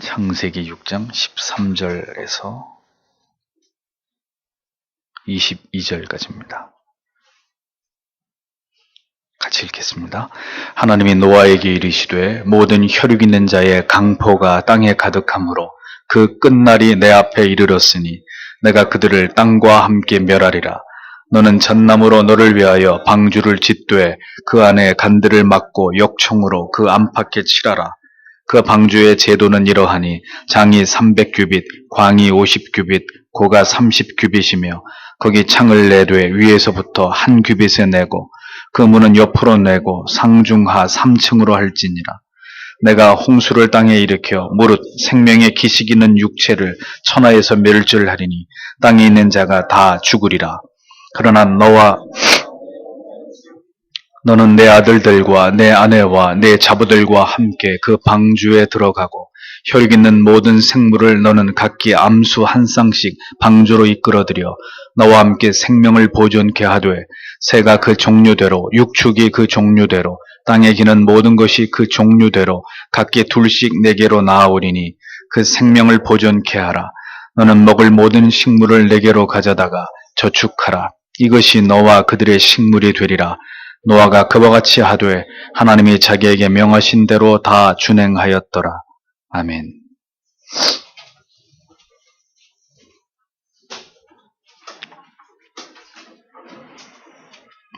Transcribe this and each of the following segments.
창세기 6장 13절에서 22절까지입니다. 같이 읽겠습니다. 하나님이 노아에게 이르시되 모든 혈육 있는 자의 강포가 땅에 가득하므로 그 끝날이 내 앞에 이르렀으니 내가 그들을 땅과 함께 멸하리라. 너는 잣나무로 너를 위하여 방주를 짓되 그 안에 간들을 막고 역청으로 그 안팎에 칠하라. 그 방주의 제도는 이러하니 장이 300규빗, 광이 50규빗, 고가 30규빗이며 거기 창을 내되 위에서부터 한 규빗에 내고 그 문은 옆으로 내고 상중하 3층으로 할지니라. 내가 홍수를 땅에 일으켜 무릇 생명의 기식 있는 육체를 천하에서 멸절하리니 땅에 있는 자가 다 죽으리라. 그러나 너는 내 아들들과 내 아내와 내 자부들과 함께 그 방주에 들어가고 혈육 있는 모든 생물을 너는 각기 암수 한 쌍씩 방주로 이끌어들여 너와 함께 생명을 보존케 하되 새가 그 종류대로 육축이 그 종류대로 땅에 기는 모든 것이 그 종류대로 각기 둘씩 내게로 나아오리니 그 생명을 보존케 하라. 너는 먹을 모든 식물을 내게로 가져다가 저축하라. 이것이 너와 그들의 식물이 되리라. 노아가 그와 같이 하되 하나님이 자기에게 명하신 대로 다 준행하였더라. 아멘.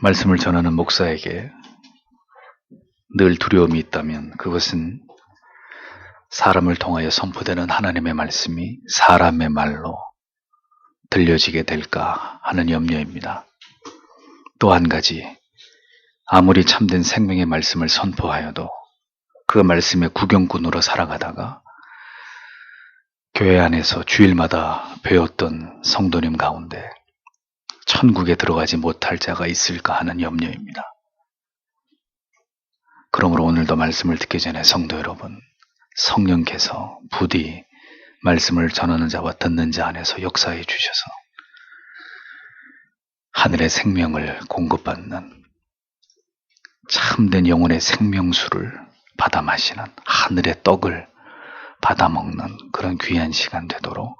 말씀을 전하는 목사에게 늘 두려움이 있다면 그것은 사람을 통하여 선포되는 하나님의 말씀이 사람의 말로 들려지게 될까 하는 염려입니다. 또 한 가지, 아무리 참된 생명의 말씀을 선포하여도 그 말씀의 구경꾼으로 살아가다가 교회 안에서 주일마다 배웠던 성도님 가운데 천국에 들어가지 못할 자가 있을까 하는 염려입니다. 그러므로 오늘도 말씀을 듣기 전에 성도 여러분, 성령께서 부디 말씀을 전하는 자와 듣는 자 안에서 역사해 주셔서 하늘의 생명을 공급받는 참된 영혼의 생명수를 받아 마시는 하늘의 떡을 받아 먹는 그런 귀한 시간 되도록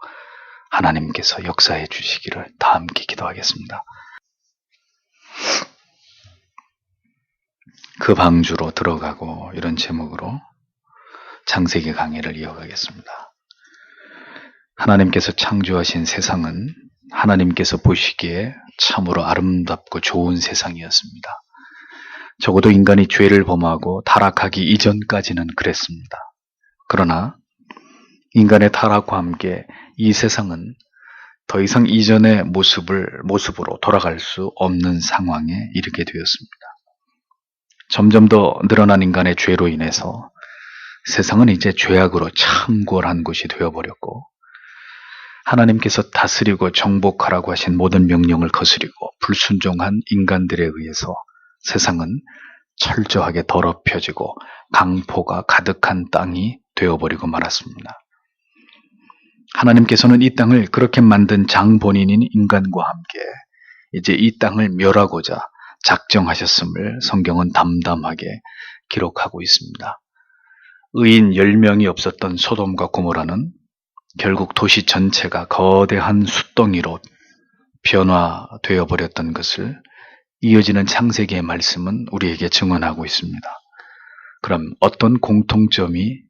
하나님께서 역사해 주시기를 다 함께 기도하겠습니다. 그 방주로 들어가고 이런 제목으로 창세기 강의를 이어가겠습니다. 하나님께서 창조하신 세상은 하나님께서 보시기에 참으로 아름답고 좋은 세상이었습니다. 적어도 인간이 죄를 범하고 타락하기 이전까지는 그랬습니다. 그러나 인간의 타락과 함께 이 세상은 더 이상 이전의 모습으로 돌아갈 수 없는 상황에 이르게 되었습니다. 점점 더 늘어난 인간의 죄로 인해서 세상은 이제 죄악으로 참골한 곳이 되어버렸고 하나님께서 다스리고 정복하라고 하신 모든 명령을 거스리고 불순종한 인간들에 의해서 세상은 철저하게 더럽혀지고 강포가 가득한 땅이 되어버리고 말았습니다. 하나님께서는 이 땅을 그렇게 만든 장본인인 인간과 함께 이제 이 땅을 멸하고자 작정하셨음을 성경은 담담하게 기록하고 있습니다. 의인 10명이 없었던 소돔과 고모라는 결국 도시 전체가 거대한 숫덩이로 변화되어 버렸던 것을 이어지는 창세기의 말씀은 우리에게 증언하고 있습니다. 그럼 어떤 공통적인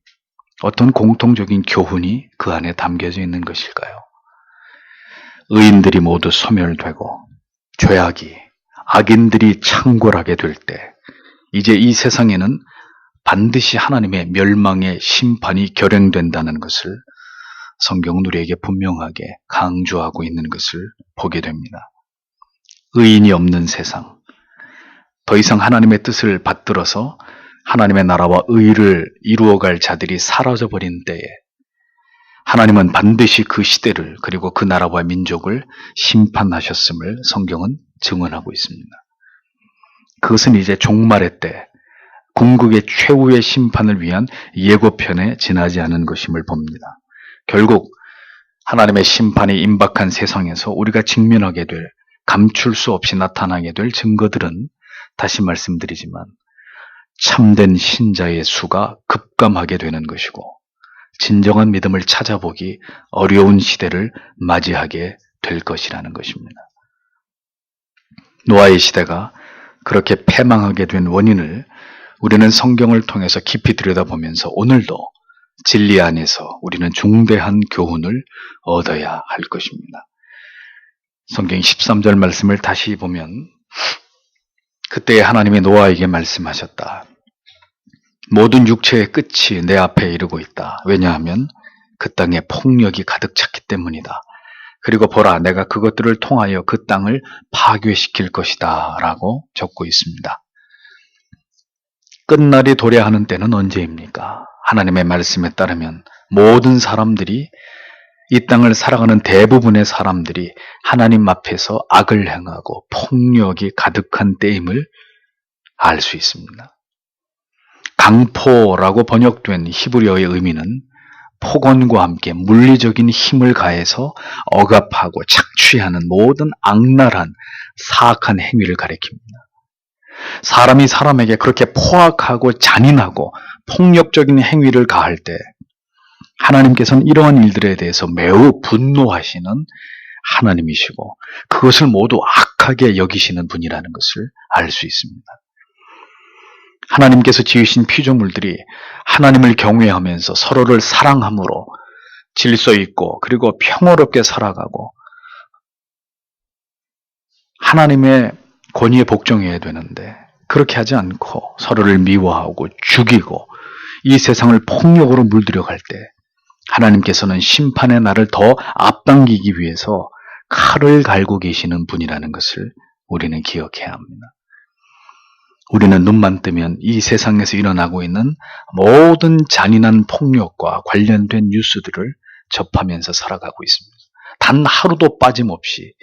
교훈이 그 안에 담겨져 있는 것일까요? 의인들이 모두 소멸되고 죄악이 악인들이 창궐하게 될 때 이제 이 세상에는 반드시 하나님의 멸망의 심판이 결행된다는 것을 성경은 우리에게 분명하게 강조하고 있는 것을 보게 됩니다. 의인이 없는 세상, 더 이상 하나님의 뜻을 받들어서 하나님의 나라와 의를 이루어갈 자들이 사라져버린 때에 하나님은 반드시 그 시대를 그리고 그 나라와 민족을 심판하셨음을 성경은 증언하고 있습니다. 그것은 이제 종말의 때 궁극의 최후의 심판을 위한 예고편에 지나지 않은 것임을 봅니다. 결국 하나님의 심판이 임박한 세상에서 우리가 직면하게 될 감출 수 없이 나타나게 될 증거들은 다시 말씀드리지만 참된 신자의 수가 급감하게 되는 것이고 진정한 믿음을 찾아보기 어려운 시대를 맞이하게 될 것이라는 것입니다. 노아의 시대가 그렇게 패망하게 된 원인을 우리는 성경을 통해서 깊이 들여다보면서 오늘도 진리 안에서 우리는 중대한 교훈을 얻어야 할 것입니다. 성경 13절 말씀을 다시 보면 그때 하나님이 노아에게 말씀하셨다. 모든 육체의 끝이 내 앞에 이르고 있다. 왜냐하면 그 땅에 폭력이 가득 찼기 때문이다. 그리고 보라, 내가 그것들을 통하여 그 땅을 파괴시킬 것이다 라고 적고 있습니다. 끝날이 도래하는 때는 언제입니까? 하나님의 말씀에 따르면 모든 사람들이, 이 땅을 살아가는 대부분의 사람들이 하나님 앞에서 악을 행하고 폭력이 가득한 때임을 알 수 있습니다. 강포라고 번역된 히브리어의 의미는 폭언과 함께 물리적인 힘을 가해서 억압하고 착취하는 모든 악랄한 사악한 행위를 가리킵니다. 사람이 사람에게 그렇게 포악하고 잔인하고 폭력적인 행위를 가할 때 하나님께서는 이러한 일들에 대해서 매우 분노하시는 하나님이시고 그것을 모두 악하게 여기시는 분이라는 것을 알 수 있습니다. 하나님께서 지으신 피조물들이 하나님을 경외하면서 서로를 사랑함으로 질서 있고 그리고 평화롭게 살아가고 하나님의 권위에 복종해야 되는데 그렇게 하지 않고 서로를 미워하고 죽이고 이 세상을 폭력으로 물들여갈 때 하나님께서는 심판의 날을 더 앞당기기 위해서 칼을 갈고 계시는 분이라는 것을 우리는 기억해야 합니다. 우리는 눈만 뜨면 이 세상에서 일어나고 있는 모든 잔인한 폭력과 관련된 뉴스들을 접하면서 살아가고 있습니다. 단 하루도 빠짐없이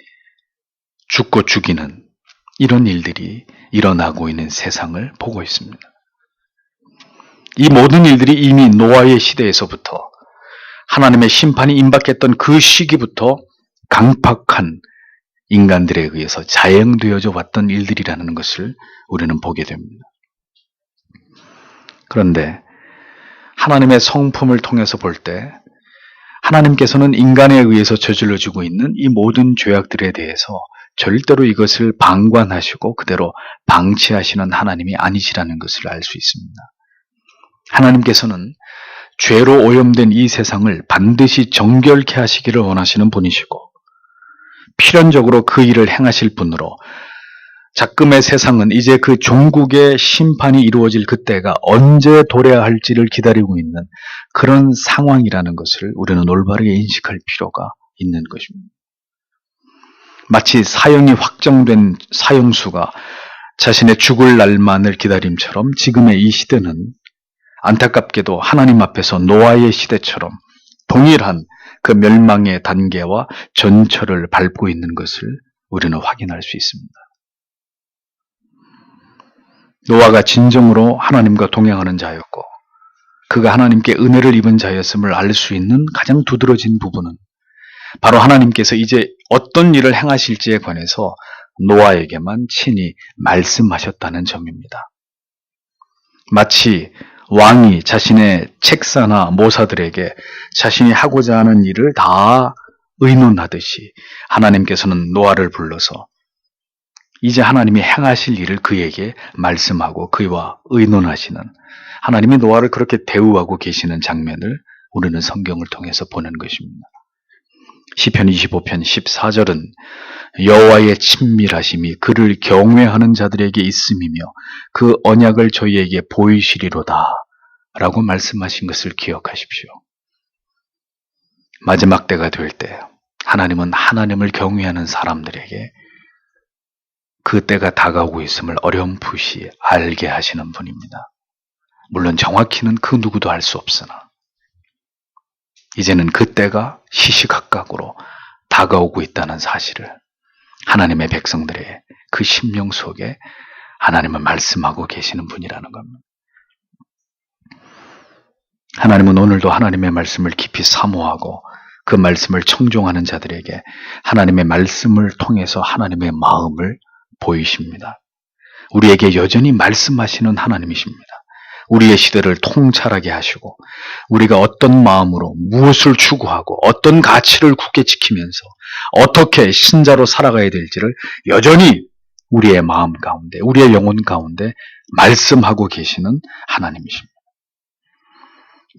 죽고 죽이는 이런 일들이 일어나고 있는 세상을 보고 있습니다. 이 모든 일들이 이미 노아의 시대에서부터 하나님의 심판이 임박했던 그 시기부터 강팍한 인간들에 의해서 자행되어져 왔던 일들이라는 것을 우리는 보게 됩니다. 그런데 하나님의 성품을 통해서 볼 때 하나님께서는 인간에 의해서 저질러지고 있는 이 모든 죄악들에 대해서 절대로 이것을 방관하시고 그대로 방치하시는 하나님이 아니시라는 것을 알 수 있습니다. 하나님께서는 죄로 오염된 이 세상을 반드시 정결케 하시기를 원하시는 분이시고 필연적으로 그 일을 행하실 분으로 작금의 세상은 이제 그 종국의 심판이 이루어질 그때가 언제 도래할지를 기다리고 있는 그런 상황이라는 것을 우리는 올바르게 인식할 필요가 있는 것입니다. 마치 사형이 확정된 사형수가 자신의 죽을 날만을 기다림처럼 지금의 이 시대는 안타깝게도 하나님 앞에서 노아의 시대처럼 동일한 그 멸망의 단계와 전철을 밟고 있는 것을 우리는 확인할 수 있습니다. 노아가 진정으로 하나님과 동행하는 자였고 그가 하나님께 은혜를 입은 자였음을 알 수 있는 가장 두드러진 부분은 바로 하나님께서 이제 어떤 일을 행하실지에 관해서 노아에게만 친히 말씀하셨다는 점입니다. 마치 왕이 자신의 책사나 모사들에게 자신이 하고자 하는 일을 다 의논하듯이 하나님께서는 노아를 불러서 이제 하나님이 행하실 일을 그에게 말씀하고 그와 의논하시는 하나님이 노아를 그렇게 대우하고 계시는 장면을 우리는 성경을 통해서 보는 것입니다. 시편 25편 14절은 여호와의 친밀하심이 그를 경외하는 자들에게 있음이며 그 언약을 저희에게 보이시리로다 라고 말씀하신 것을 기억하십시오. 마지막 때가 될 때 하나님은 하나님을 경외하는 사람들에게 그 때가 다가오고 있음을 어렴풋이 알게 하시는 분입니다. 물론 정확히는 그 누구도 알 수 없으나 이제는 그 때가 시시각각으로 다가오고 있다는 사실을 하나님의 백성들의 그 심령 속에 하나님은 말씀하고 계시는 분이라는 겁니다. 하나님은 오늘도 하나님의 말씀을 깊이 사모하고 그 말씀을 청종하는 자들에게 하나님의 말씀을 통해서 하나님의 마음을 보이십니다. 우리에게 여전히 말씀하시는 하나님이십니다. 우리의 시대를 통찰하게 하시고 우리가 어떤 마음으로 무엇을 추구하고 어떤 가치를 굳게 지키면서 어떻게 신자로 살아가야 될지를 여전히 우리의 마음 가운데, 우리의 영혼 가운데 말씀하고 계시는 하나님이십니다.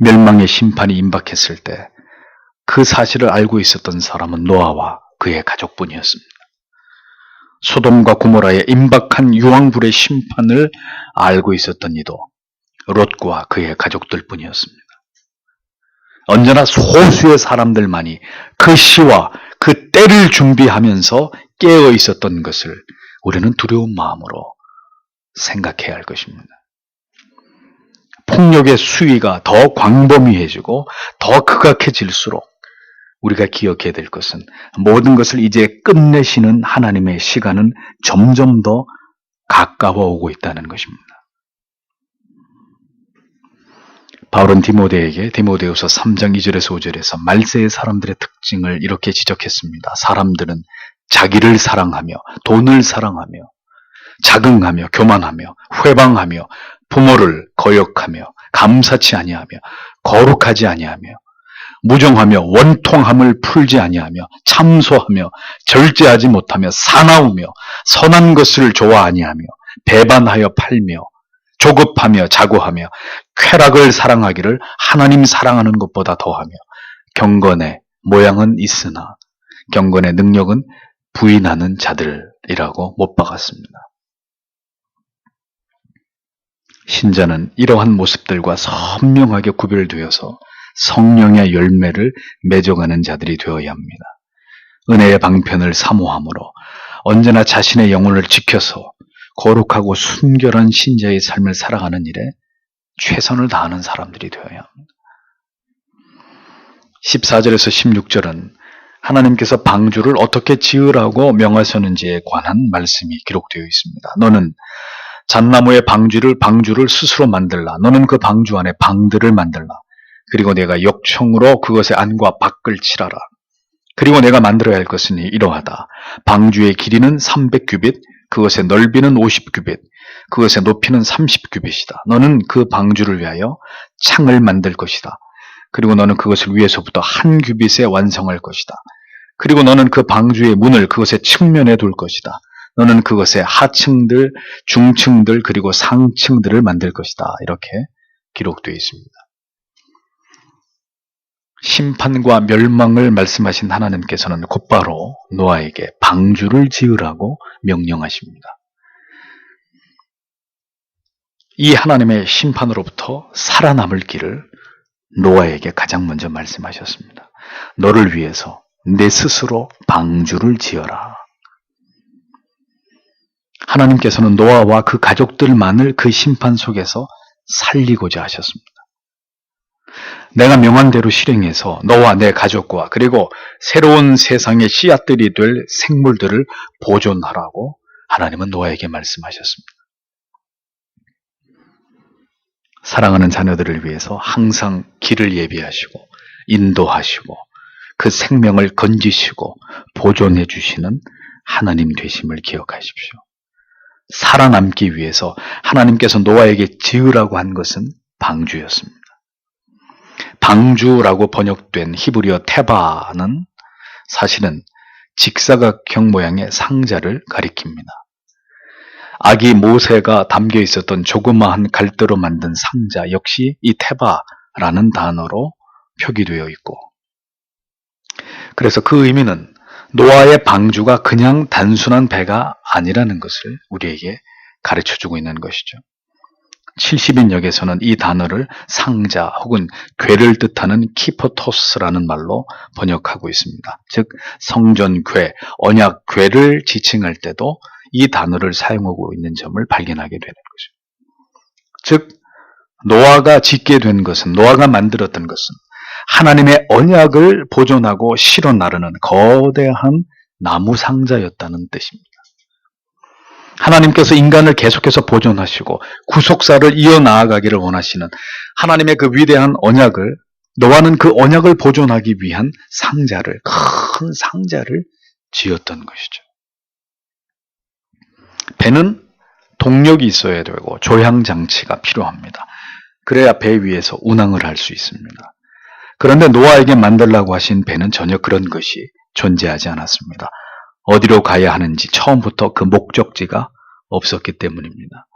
멸망의 심판이 임박했을 때 그 사실을 알고 있었던 사람은 노아와 그의 가족뿐이었습니다. 소돔과 고모라의 임박한 유황불의 심판을 알고 있었던 이도 롯과 그의 가족들뿐이었습니다. 언제나 소수의 사람들만이 그 시와 그 때를 준비하면서 깨어 있었던 것을 우리는 두려운 마음으로 생각해야 할 것입니다. 폭력의 수위가 더 광범위해지고 더 극악해질수록 우리가 기억해야 될 것은 모든 것을 이제 끝내시는 하나님의 시간은 점점 더 가까워 오고 있다는 것입니다. 바울은 디모데에게 디모데후서 3장 2절에서 5절에서 말세의 사람들의 특징을 이렇게 지적했습니다. 사람들은 자기를 사랑하며 돈을 사랑하며 자긍하며 교만하며 회방하며 부모를 거역하며 감사치 아니하며 거룩하지 아니하며 무정하며 원통함을 풀지 아니하며 참소하며 절제하지 못하며 사나우며 선한 것을 좋아 아니하며 배반하여 팔며 조급하며 자고하며 쾌락을 사랑하기를 하나님 사랑하는 것보다 더하며 경건의 모양은 있으나 경건의 능력은 부인하는 자들이라고 못 박았습니다. 신자는 이러한 모습들과 선명하게 구별되어서 성령의 열매를 맺어가는 자들이 되어야 합니다. 은혜의 방편을 사모함으로 언제나 자신의 영혼을 지켜서 거룩하고 순결한 신자의 삶을 살아가는 일에 최선을 다하는 사람들이 되어야 합니다. 14절에서 16절은 하나님께서 방주를 어떻게 지으라고 명하셨는지에 관한 말씀이 기록되어 있습니다. 너는 잣나무의 방주를 스스로 만들라. 너는 그 방주 안에 방들을 만들라. 그리고 내가 역청으로 그것의 안과 밖을 칠하라. 그리고 내가 만들어야 할 것은 이러하다. 방주의 길이는 300규빗, 그것의 넓이는 50규빗, 그것의 높이는 30규빗이다. 너는 그 방주를 위하여 창을 만들 것이다. 그리고 너는 그것을 위에서부터 한 규빗에 완성할 것이다. 그리고 너는 그 방주의 문을 그것의 측면에 둘 것이다. 너는 그것의 하층들, 중층들, 그리고 상층들을 만들 것이다. 이렇게 기록되어 있습니다. 심판과 멸망을 말씀하신 하나님께서는 곧바로 노아에게 방주를 지으라고 명령하십니다. 이 하나님의 심판으로부터 살아남을 길을 노아에게 가장 먼저 말씀하셨습니다. 너를 위해서 내 스스로 방주를 지어라. 하나님께서는 노아와 그 가족들만을 그 심판 속에서 살리고자 하셨습니다. 내가 명한 대로 실행해서 너와 내 가족과 그리고 새로운 세상의 씨앗들이 될 생물들을 보존하라고 하나님은 노아에게 말씀하셨습니다. 사랑하는 자녀들을 위해서 항상 길을 예비하시고 인도하시고 그 생명을 건지시고 보존해 주시는 하나님 되심을 기억하십시오. 살아남기 위해서 하나님께서 노아에게 지으라고 한 것은 방주였습니다. 방주라고 번역된 히브리어 테바는 사실은 직사각형 모양의 상자를 가리킵니다. 아기 모세가 담겨 있었던 조그마한 갈대로 만든 상자 역시 이 테바라는 단어로 표기되어 있고, 그래서 그 의미는 노아의 방주가 그냥 단순한 배가 아니라는 것을 우리에게 가르쳐주고 있는 것이죠. 70인역에서는 이 단어를 상자 혹은 궤를 뜻하는 키포토스라는 말로 번역하고 있습니다. 즉 성전 궤, 언약 궤를 지칭할 때도 이 단어를 사용하고 있는 점을 발견하게 되는 거죠. 즉 노아가 짓게 된 것은, 노아가 만들었던 것은 하나님의 언약을 보존하고 실어 나르는 거대한 나무 상자였다는 뜻입니다. 하나님께서 인간을 계속해서 보존하시고 구속사를 이어나아가기를 원하시는 하나님의 그 위대한 언약을, 노아는 그 언약을 보존하기 위한 상자를, 큰 상자를 지었던 것이죠. 배는 동력이 있어야 되고 조향장치가 필요합니다. 그래야 배 위에서 운항을 할 수 있습니다. 그런데 노아에게 만들라고 하신 배는 전혀 그런 것이 존재하지 않았습니다. 어디로 가야 하는지 처음부터 그 목적지가 없었기 때문입니다.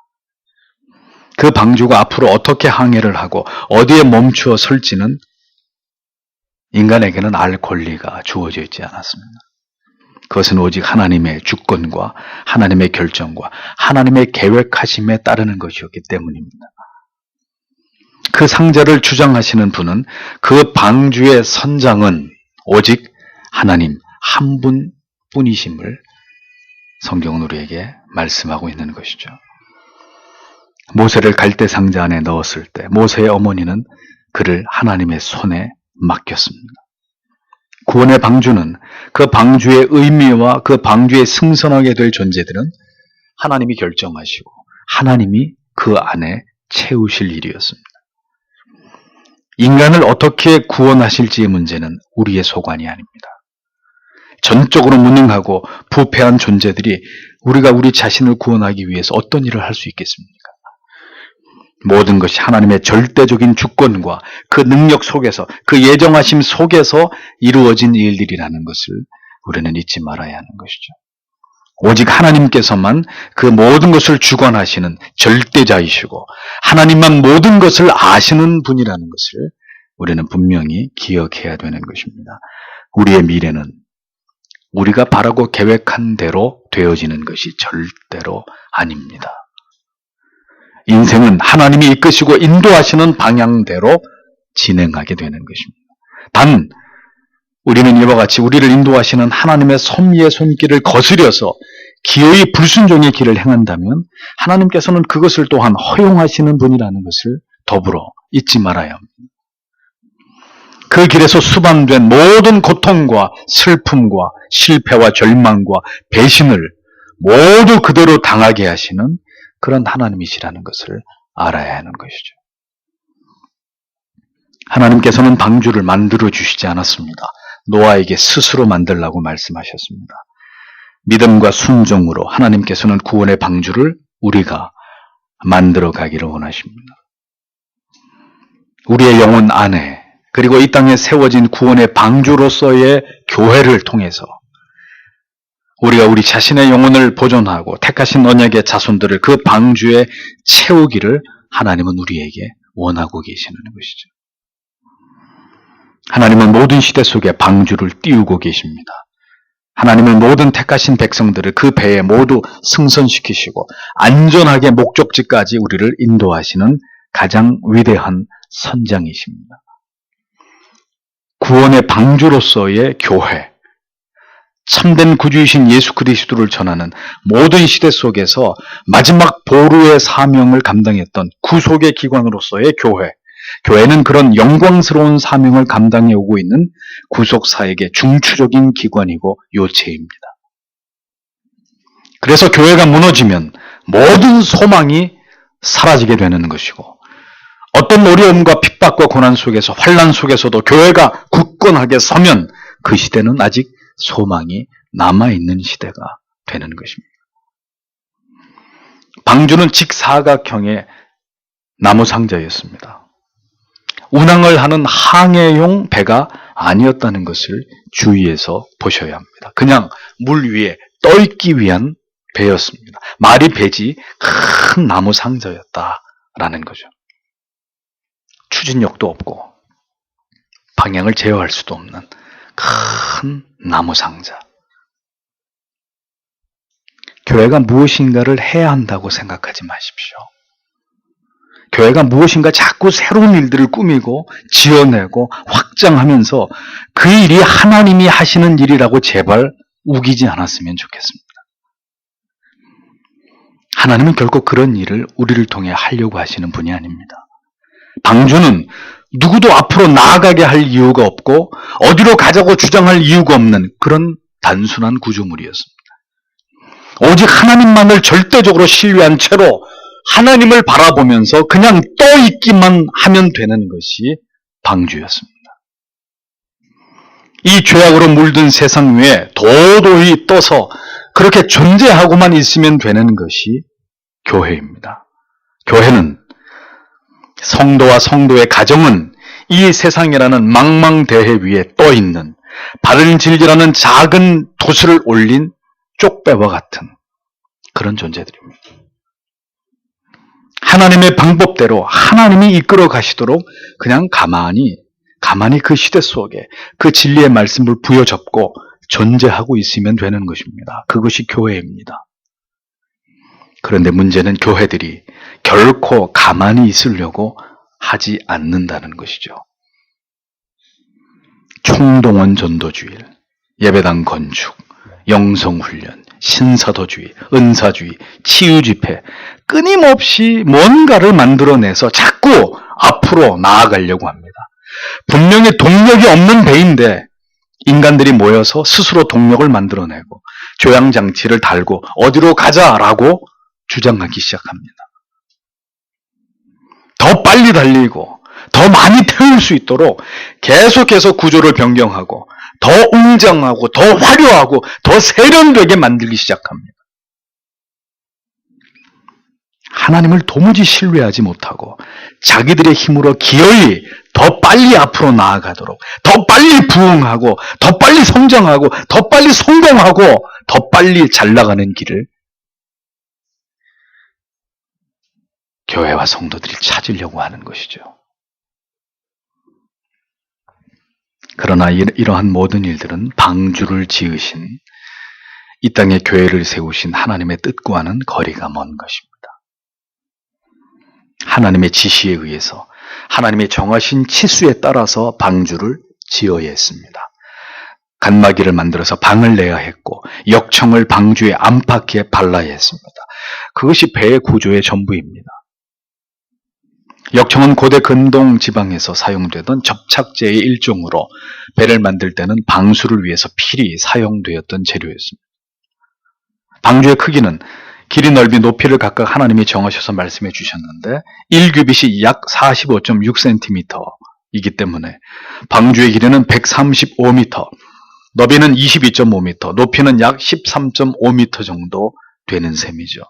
그 방주가 앞으로 어떻게 항해를 하고 어디에 멈추어 설지는 인간에게는 알 권리가 주어져 있지 않았습니다. 그것은 오직 하나님의 주권과 하나님의 결정과 하나님의 계획하심에 따르는 것이었기 때문입니다. 그 상자를 주장하시는 분은 그 방주의 선장은 오직 하나님 한 분뿐이심을 성경은 우리에게 말씀하고 있는 것이죠. 모세를 갈대 상자 안에 넣었을 때 모세의 어머니는 그를 하나님의 손에 맡겼습니다. 구원의 방주는 그 방주의 의미와 그 방주에 승선하게 될 존재들은 하나님이 결정하시고 하나님이 그 안에 채우실 일이었습니다. 인간을 어떻게 구원하실지의 문제는 우리의 소관이 아닙니다. 전적으로 무능하고 부패한 존재들이 우리가 우리 자신을 구원하기 위해서 어떤 일을 할 수 있겠습니까? 모든 것이 하나님의 절대적인 주권과 그 능력 속에서 그 예정하심 속에서 이루어진 일들이라는 것을 우리는 잊지 말아야 하는 것이죠. 오직 하나님께서만 그 모든 것을 주관하시는 절대자이시고 하나님만 모든 것을 아시는 분이라는 것을 우리는 분명히 기억해야 되는 것입니다. 우리의 미래는 우리가 바라고 계획한 대로 되어지는 것이 절대로 아닙니다. 인생은 하나님이 이끄시고 인도하시는 방향대로 진행하게 되는 것입니다. 단 우리는 이와 같이 우리를 인도하시는 하나님의 섭리의 손길을 거스려서 기어이 불순종의 길을 행한다면 하나님께서는 그것을 또한 허용하시는 분이라는 것을 더불어 잊지 말아야 합니다. 그 길에서 수반된 모든 고통과 슬픔과 실패와 절망과 배신을 모두 그대로 당하게 하시는 그런 하나님이시라는 것을 알아야 하는 것이죠. 하나님께서는 방주를 만들어 주시지 않았습니다. 노아에게 스스로 만들라고 말씀하셨습니다. 믿음과 순종으로 하나님께서는 구원의 방주를 우리가 만들어 가기를 원하십니다. 우리의 영혼 안에 그리고 이 땅에 세워진 구원의 방주로서의 교회를 통해서 우리가 우리 자신의 영혼을 보존하고 택하신 언약의 자손들을 그 방주에 채우기를 하나님은 우리에게 원하고 계시는 것이죠. 하나님은 모든 시대 속에 방주를 띄우고 계십니다. 하나님은 모든 택하신 백성들을 그 배에 모두 승선시키시고 안전하게 목적지까지 우리를 인도하시는 가장 위대한 선장이십니다. 구원의 방주로서의 교회, 참된 구주이신 예수 그리스도를 전하는 모든 시대 속에서 마지막 보루의 사명을 감당했던 구속의 기관으로서의 교회, 교회는 그런 영광스러운 사명을 감당해 오고 있는 구속사역의 중추적인 기관이고 요체입니다. 그래서 교회가 무너지면 모든 소망이 사라지게 되는 것이고 어떤 어려움과 핍박과 고난 속에서 환난 속에서도 교회가 굳건하게 서면 그 시대는 아직 소망이 남아있는 시대가 되는 것입니다. 방주는 직사각형의 나무 상자였습니다. 운항을 하는 항해용 배가 아니었다는 것을 주의해서 보셔야 합니다. 그냥 물 위에 떠있기 위한 배였습니다. 말이 배지 큰 나무 상자였다라는 거죠. 추진력도 없고 방향을 제어할 수도 없는 큰 나무 상자. 교회가 무엇인가를 해야 한다고 생각하지 마십시오. 교회가 무엇인가 자꾸 새로운 일들을 꾸미고 지어내고 확장하면서 그 일이 하나님이 하시는 일이라고 제발 우기지 않았으면 좋겠습니다. 하나님은 결코 그런 일을 우리를 통해 하려고 하시는 분이 아닙니다. 방주는 누구도 앞으로 나아가게 할 이유가 없고 어디로 가자고 주장할 이유가 없는 그런 단순한 구조물이었습니다. 오직 하나님만을 절대적으로 신뢰한 채로 하나님을 바라보면서 그냥 떠있기만 하면 되는 것이 방주였습니다. 이 죄악으로 물든 세상 위에 도도히 떠서 그렇게 존재하고만 있으면 되는 것이 교회입니다. 교회는 성도와 성도의 가정은 이 세상이라는 망망대해 위에 떠있는 바른 진리라는 작은 돛을 올린 쪽배와 같은 그런 존재들입니다. 하나님의 방법대로 하나님이 이끌어 가시도록 그냥 가만히 그 시대 속에 그 진리의 말씀을 부여잡고 존재하고 있으면 되는 것입니다. 그것이 교회입니다. 그런데 문제는 교회들이 결코 가만히 있으려고 하지 않는다는 것이죠. 총동원 전도주의, 예배당 건축, 영성훈련, 신사도주의, 은사주의, 치유집회, 끊임없이 뭔가를 만들어내서 자꾸 앞으로 나아가려고 합니다. 분명히 동력이 없는 배인데 인간들이 모여서 스스로 동력을 만들어내고 조향장치를 달고 어디로 가자라고 주장하기 시작합니다. 더 빨리 달리고 더 많이 태울 수 있도록 계속해서 구조를 변경하고 더 웅장하고 더 화려하고 더 세련되게 만들기 시작합니다. 하나님을 도무지 신뢰하지 못하고 자기들의 힘으로 기어이 더 빨리 앞으로 나아가도록 더 빨리 부흥하고 더 빨리 성장하고 더 빨리 성공하고 더 빨리 잘 나가는 길을 교회와 성도들이 찾으려고 하는 것이죠. 그러나 이러한 모든 일들은 방주를 지으신 이 땅에 교회를 세우신 하나님의 뜻과는 거리가 먼 것입니다. 하나님의 지시에 의해서 하나님의 정하신 치수에 따라서 방주를 지어야 했습니다. 칸막이를 만들어서 방을 내야 했고 역청을 방주의 안팎에 발라야 했습니다. 그것이 배의 구조의 전부입니다. 역청은 고대 근동 지방에서 사용되던 접착제의 일종으로 배를 만들 때는 방수를 위해서 필히 사용되었던 재료였습니다. 방주의 크기는 길이 넓이 높이를 각각 하나님이 정하셔서 말씀해 주셨는데 1규빗이 약 45.6cm이기 때문에 방주의 길이는 135m, 너비는 22.5m, 높이는 약 13.5m 정도 되는 셈이죠.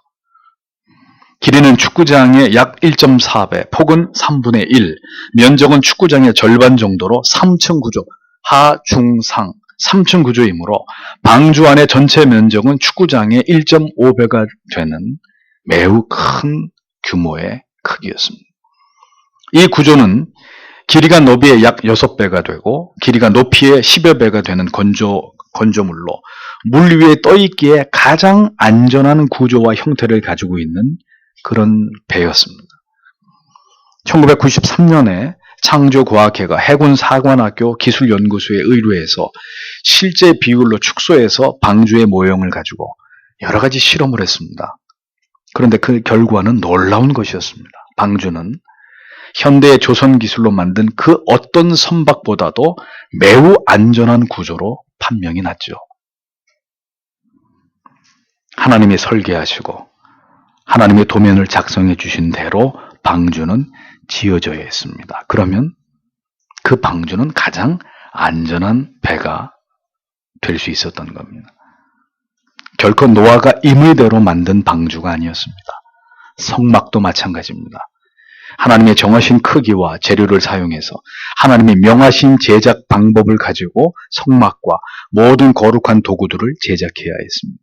길이는 축구장의 약 1.4배, 폭은 3분의 1, 면적은 축구장의 절반 정도로 3층 구조, 하, 중, 상 3층 구조이므로 방주 안의 전체 면적은 축구장의 1.5배가 되는 매우 큰 규모의 크기였습니다. 이 구조는 길이가 너비의 약 6배가 되고 길이가 높이의 10여 배가 되는 건조물로 물 위에 떠있기에 가장 안전한 구조와 형태를 가지고 있는 그런 배였습니다. 1993년에 창조과학회가 해군사관학교 기술연구소에 의뢰해서 실제 비율로 축소해서 방주의 모형을 가지고 여러 가지 실험을 했습니다. 그런데 그 결과는 놀라운 것이었습니다. 방주는 현대의 조선 기술로 만든 그 어떤 선박보다도 매우 안전한 구조로 판명이 났죠. 하나님이 설계하시고 하나님의 도면을 작성해 주신 대로 방주는 지어져야 했습니다. 그러면 그 방주는 가장 안전한 배가 될 수 있었던 겁니다. 결코 노아가 임의대로 만든 방주가 아니었습니다. 성막도 마찬가지입니다. 하나님의 정하신 크기와 재료를 사용해서 하나님이 명하신 제작 방법을 가지고 성막과 모든 거룩한 도구들을 제작해야 했습니다.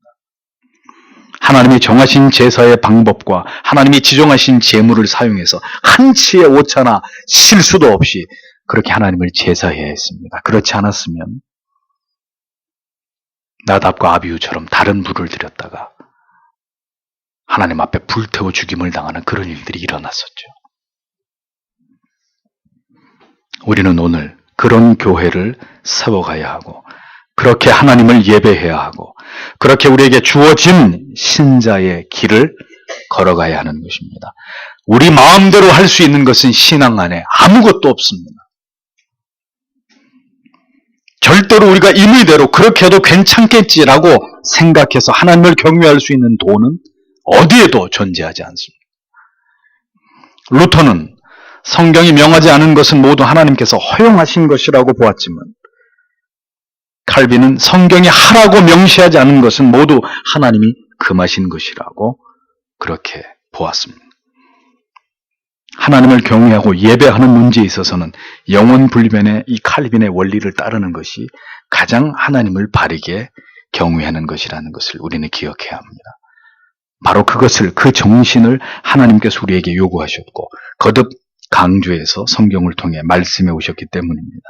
하나님이 정하신 제사의 방법과 하나님이 지정하신 제물을 사용해서 한치의 오차나 실수도 없이 그렇게 하나님을 제사해야 했습니다. 그렇지 않았으면 나답과 아비후처럼 다른 불을 들였다가 하나님 앞에 불태워 죽임을 당하는 그런 일들이 일어났었죠. 우리는 오늘 그런 교회를 세워가야 하고 그렇게 하나님을 예배해야 하고 그렇게 우리에게 주어진 신자의 길을 걸어가야 하는 것입니다. 우리 마음대로 할 수 있는 것은 신앙 안에 아무것도 없습니다. 절대로 우리가 임의대로 그렇게 해도 괜찮겠지라고 생각해서 하나님을 경외할 수 있는 도는 어디에도 존재하지 않습니다. 루터는 성경이 명하지 않은 것은 모두 하나님께서 허용하신 것이라고 보았지만 칼빈은 성경이 하라고 명시하지 않은 것은 모두 하나님이 금하신 것이라고 그렇게 보았습니다. 하나님을 경외하고 예배하는 문제에 있어서는 영원 불변의 이 칼빈의 원리를 따르는 것이 가장 하나님을 바르게 경외하는 것이라는 것을 우리는 기억해야 합니다. 바로 그것을, 그 정신을 하나님께서 우리에게 요구하셨고 거듭 강조해서 성경을 통해 말씀해 오셨기 때문입니다.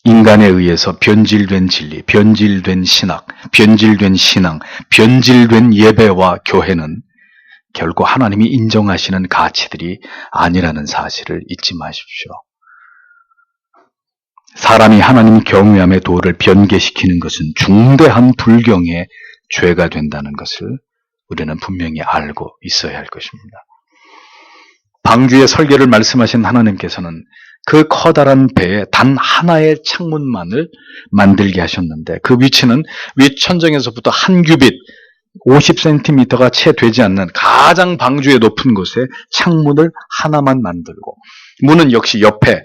인간에 의해서 변질된 진리, 변질된 신학, 변질된 신앙, 변질된 예배와 교회는 결코 하나님이 인정하시는 가치들이 아니라는 사실을 잊지 마십시오. 사람이 하나님 경외함의 도를 변개시키는 것은 중대한 불경의 죄가 된다는 것을 우리는 분명히 알고 있어야 할 것입니다. 방주의 설계를 말씀하신 하나님께서는 그 커다란 배에 단 하나의 창문만을 만들게 하셨는데 그 위치는 윗천정에서부터 한 규빗 50cm가 채 되지 않는 가장 방주의 높은 곳에 창문을 하나만 만들고 문은 역시 옆에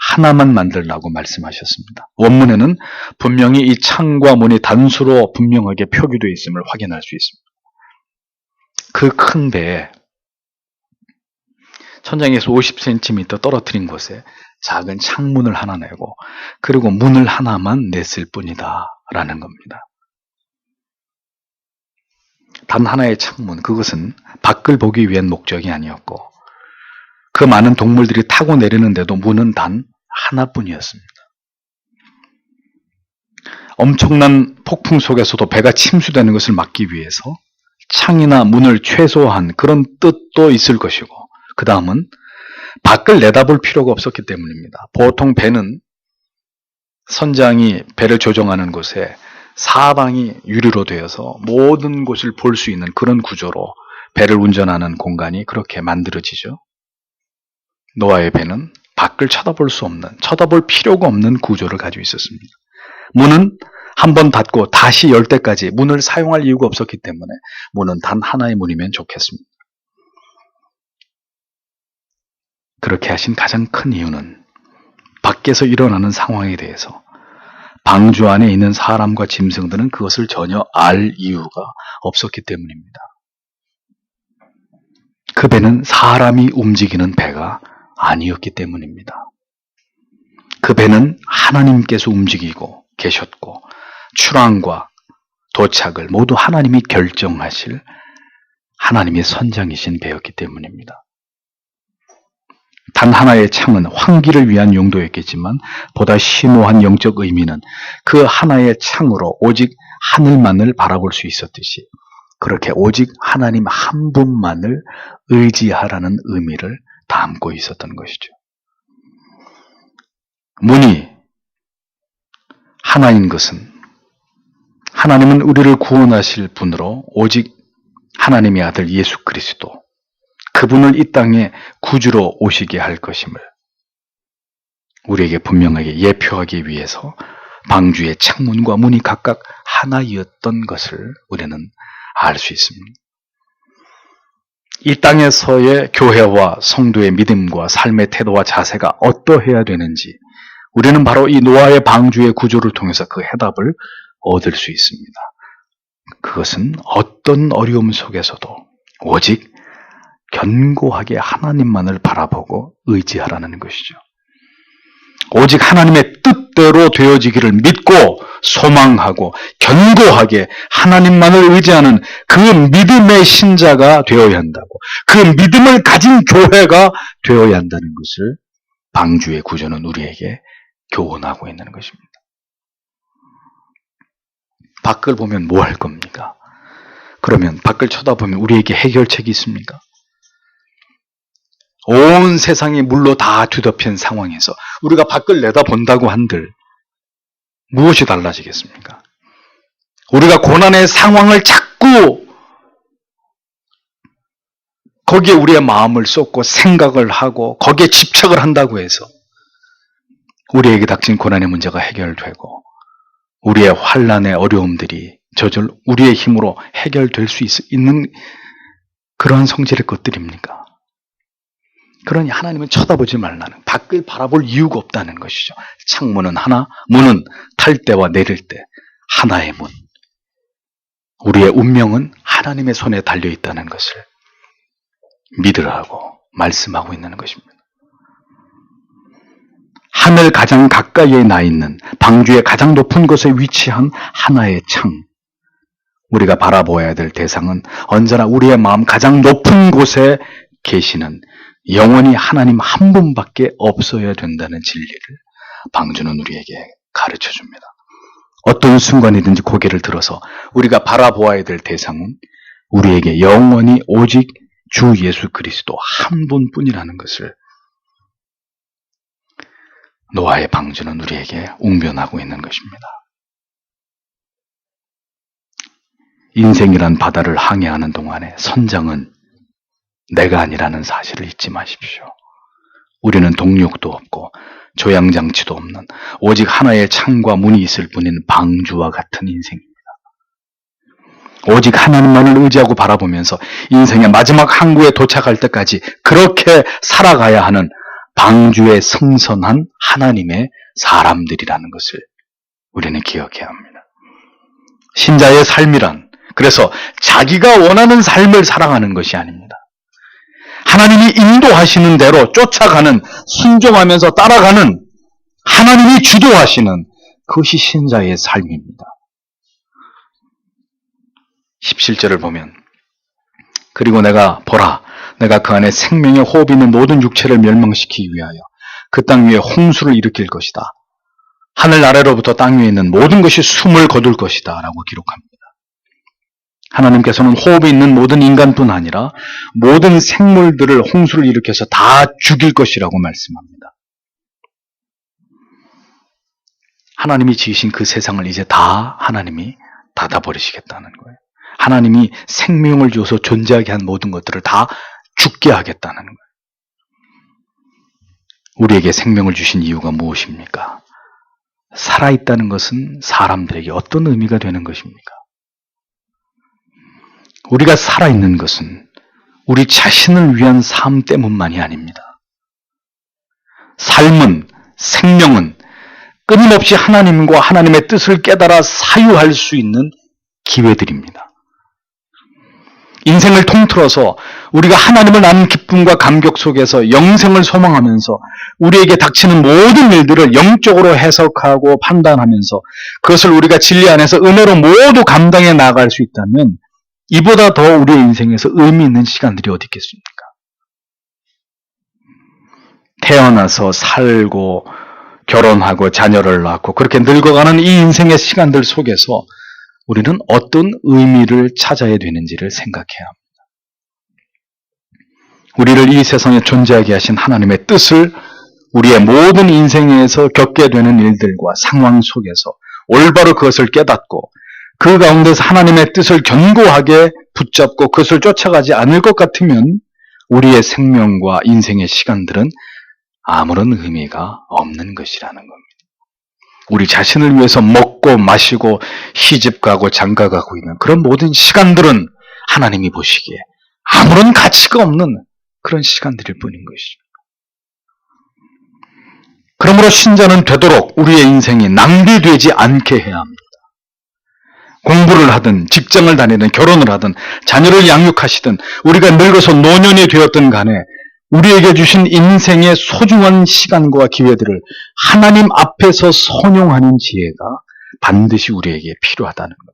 하나만 만들라고 말씀하셨습니다. 원문에는 분명히 이 창과 문이 단수로 분명하게 표기되어 있음을 확인할 수 있습니다. 그 큰 배에 천장에서 50cm 떨어뜨린 곳에 작은 창문을 하나 내고 그리고 문을 하나만 냈을 뿐이다 라는 겁니다. 단 하나의 창문, 그것은 밖을 보기 위한 목적이 아니었고 그 많은 동물들이 타고 내리는데도 문은 단 하나뿐이었습니다. 엄청난 폭풍 속에서도 배가 침수되는 것을 막기 위해서 창이나 문을 최소화한 그런 뜻도 있을 것이고 그 다음은 밖을 내다볼 필요가 없었기 때문입니다. 보통 배는 선장이 배를 조종하는 곳에 사방이 유리로 되어서 모든 곳을 볼 수 있는 그런 구조로 배를 운전하는 공간이 그렇게 만들어지죠. 노아의 배는 밖을 쳐다볼 수 없는, 쳐다볼 필요가 없는 구조를 가지고 있었습니다. 문은 한 번 닫고 다시 열 때까지 문을 사용할 이유가 없었기 때문에 문은 단 하나의 문이면 좋겠습니다. 그렇게 하신 가장 큰 이유는 밖에서 일어나는 상황에 대해서 방주 안에 있는 사람과 짐승들은 그것을 전혀 알 이유가 없었기 때문입니다. 그 배는 사람이 움직이는 배가 아니었기 때문입니다. 그 배는 하나님께서 움직이고 계셨고 출항과 도착을 모두 하나님이 결정하실 하나님의 선장이신 배였기 때문입니다. 단 하나의 창은 환기를 위한 용도였겠지만 보다 심오한 영적 의미는 그 하나의 창으로 오직 하늘만을 바라볼 수 있었듯이 그렇게 오직 하나님 한 분만을 의지하라는 의미를 담고 있었던 것이죠. 문이 하나인 것은 하나님은 우리를 구원하실 분으로 오직 하나님의 아들 예수 그리스도 그분을 이 땅에 구주로 오시게 할 것임을 우리에게 분명하게 예표하기 위해서 방주의 창문과 문이 각각 하나이었던 것을 우리는 알 수 있습니다. 이 땅에서의 교회와 성도의 믿음과 삶의 태도와 자세가 어떠해야 되는지 우리는 바로 이 노아의 방주의 구조를 통해서 그 해답을 얻을 수 있습니다. 그것은 어떤 어려움 속에서도 오직 견고하게 하나님만을 바라보고 의지하라는 것이죠. 오직 하나님의 뜻대로 되어지기를 믿고 소망하고 견고하게 하나님만을 의지하는 그 믿음의 신자가 되어야 한다고, 그 믿음을 가진 교회가 되어야 한다는 것을 방주의 구조는 우리에게 교훈하고 있는 것입니다. 밖을 보면 뭐 할 겁니까? 그러면 밖을 쳐다보면 우리에게 해결책이 있습니까? 온 세상이 물로 다 뒤덮인 상황에서 우리가 밖을 내다본다고 한들 무엇이 달라지겠습니까? 우리가 고난의 상황을 자꾸 거기에 우리의 마음을 쏟고 생각을 하고 거기에 집착을 한다고 해서 우리에게 닥친 고난의 문제가 해결되고 우리의 환난의 어려움들이 저절로 우리의 힘으로 해결될 수 있는 그러한 성질의 것들입니까? 그러니 하나님은 쳐다보지 말라는, 밖을 바라볼 이유가 없다는 것이죠. 창문은 하나, 문은 탈 때와 내릴 때 하나의 문. 우리의 운명은 하나님의 손에 달려있다는 것을 믿으라고 말씀하고 있는 것입니다. 하늘 가장 가까이에 나 있는 방주의 가장 높은 곳에 위치한 하나의 창. 우리가 바라보아야 될 대상은 언제나 우리의 마음 가장 높은 곳에 계시는 영원히 하나님 한 분밖에 없어야 된다는 진리를 방주는 우리에게 가르쳐 줍니다. 어떤 순간이든지 고개를 들어서 우리가 바라보아야 될 대상은 우리에게 영원히 오직 주 예수 그리스도 한 분뿐이라는 것을 노아의 방주는 우리에게 웅변하고 있는 것입니다. 인생이란 바다를 항해하는 동안에 선장은 내가 아니라는 사실을 잊지 마십시오. 우리는 동력도 없고 조향장치도 없는 오직 하나의 창과 문이 있을 뿐인 방주와 같은 인생입니다. 오직 하나님만을 의지하고 바라보면서 인생의 마지막 항구에 도착할 때까지 그렇게 살아가야 하는 방주에 승선한 하나님의 사람들이라는 것을 우리는 기억해야 합니다. 신자의 삶이란 그래서 자기가 원하는 삶을 살아가는 것이 아닙니다. 하나님이 인도하시는 대로 쫓아가는, 순종하면서 따라가는, 하나님이 주도하시는 그것이 신자의 삶입니다. 17절을 보면 그리고 내가 보라 내가 그 안에 생명의 호흡이 있는 모든 육체를 멸망시키기 위하여 그 땅 위에 홍수를 일으킬 것이다. 하늘 아래로부터 땅 위에 있는 모든 것이 숨을 거둘 것이다 라고 기록합니다. 하나님께서는 호흡이 있는 모든 인간뿐 아니라 모든 생물들을 홍수를 일으켜서 다 죽일 것이라고 말씀합니다. 하나님이 지으신 그 세상을 이제 다 하나님이 닫아버리시겠다는 거예요. 하나님이 생명을 주어서 존재하게 한 모든 것들을 다 죽게 하겠다는 거예요. 우리에게 생명을 주신 이유가 무엇입니까? 살아있다는 것은 사람들에게 어떤 의미가 되는 것입니까? 우리가 살아있는 것은 우리 자신을 위한 삶 때문만이 아닙니다. 삶은, 생명은 끊임없이 하나님과 하나님의 뜻을 깨달아 사유할 수 있는 기회들입니다. 인생을 통틀어서 우리가 하나님을 아는 기쁨과 감격 속에서 영생을 소망하면서 우리에게 닥치는 모든 일들을 영적으로 해석하고 판단하면서 그것을 우리가 진리 안에서 은혜로 모두 감당해 나아갈 수 있다면 이보다 더 우리의 인생에서 의미 있는 시간들이 어디 있겠습니까? 태어나서 살고 결혼하고 자녀를 낳고 그렇게 늙어가는 이 인생의 시간들 속에서 우리는 어떤 의미를 찾아야 되는지를 생각해야 합니다. 우리를 이 세상에 존재하게 하신 하나님의 뜻을 우리의 모든 인생에서 겪게 되는 일들과 상황 속에서 올바로 그것을 깨닫고 그 가운데서 하나님의 뜻을 견고하게 붙잡고 그것을 쫓아가지 않을 것 같으면 우리의 생명과 인생의 시간들은 아무런 의미가 없는 것이라는 겁니다. 우리 자신을 위해서 먹고 마시고 시집가고 장가가고 있는 그런 모든 시간들은 하나님이 보시기에 아무런 가치가 없는 그런 시간들일 뿐인 것이죠. 그러므로 신자는 되도록 우리의 인생이 낭비되지 않게 해야 합니다. 공부를 하든 직장을 다니든 결혼을 하든 자녀를 양육하시든 우리가 늙어서 노년이 되었든 간에 우리에게 주신 인생의 소중한 시간과 기회들을 하나님 앞에서 선용하는 지혜가 반드시 우리에게 필요하다는 것.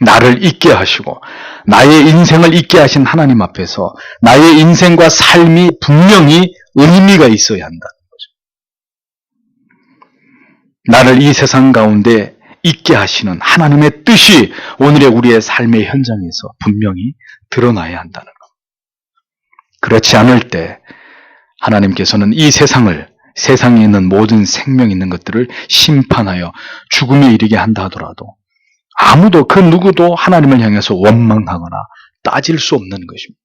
나를 있게 하시고 나의 인생을 있게 하신 하나님 앞에서 나의 인생과 삶이 분명히 의미가 있어야 한다는 거죠. 나를 이 세상 가운데 있게 하시는 하나님의 뜻이 오늘의 우리의 삶의 현장에서 분명히 드러나야 한다는 것. 그렇지 않을 때 하나님께서는 이 세상에 있는 모든 생명 있는 것들을 심판하여 죽음에 이르게 한다 하더라도 아무도 그 누구도 하나님을 향해서 원망하거나 따질 수 없는 것입니다.